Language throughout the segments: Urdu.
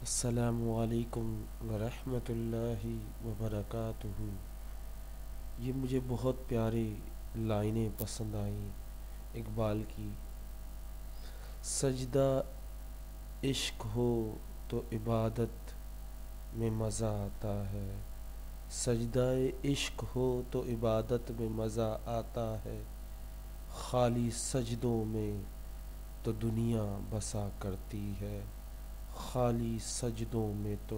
السلام علیکم ورحمۃ اللہ وبرکاتہ۔ یہ مجھے بہت پیاری لائنیں پسند آئیں اقبال کی۔ سجدہ عشق ہو تو عبادت میں مزہ آتا ہے، سجدہ عشق ہو تو عبادت میں مزہ آتا ہے، خالی سجدوں میں تو دنیا بسا کرتی ہے، خالی سجدوں میں تو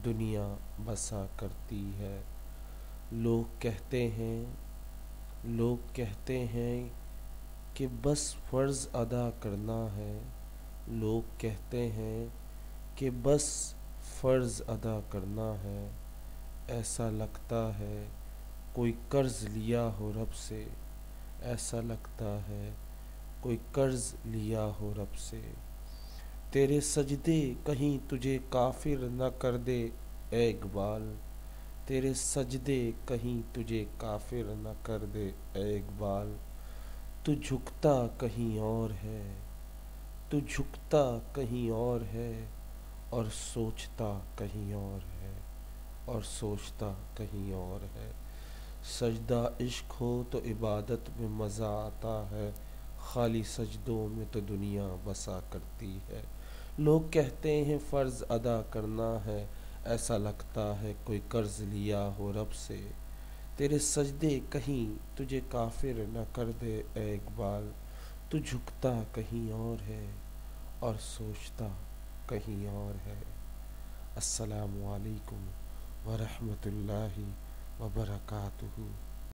دنیا بسا کرتی ہے۔ لوگ کہتے ہیں کہ بس فرض ادا کرنا ہے، لوگ کہتے ہیں کہ بس فرض ادا کرنا ہے، ایسا لگتا ہے کوئی قرض لیا ہو رب سے، ایسا لگتا ہے کوئی قرض لیا ہو رب سے۔ تیرے سجدے کہیں تجھے کافر نہ کر دے اے اقبال، تیرے سجدے کہیں تجھے کافر نہ کر دے اے اقبال۔ تو جھکتا کہیں اور ہے، تو جھکتا کہیں اور ہے، اور سوچتا کہیں اور ہے، اور سوچتا کہیں اور ہے۔ سجدہ عشق ہو تو عبادت میں مزہ آتا ہے، خالی سجدوں میں تو دنیا بسا کرتی ہے۔ لوگ کہتے ہیں فرض ادا کرنا ہے، ایسا لگتا ہے کوئی قرض لیا ہو رب سے۔ تیرے سجدے کہیں تجھے کافر نہ کر دے اے اقبال، تو جھکتا کہیں اور ہے اور سوچتا کہیں اور ہے۔ السلام علیکم ورحمۃ اللہ وبرکاتہ۔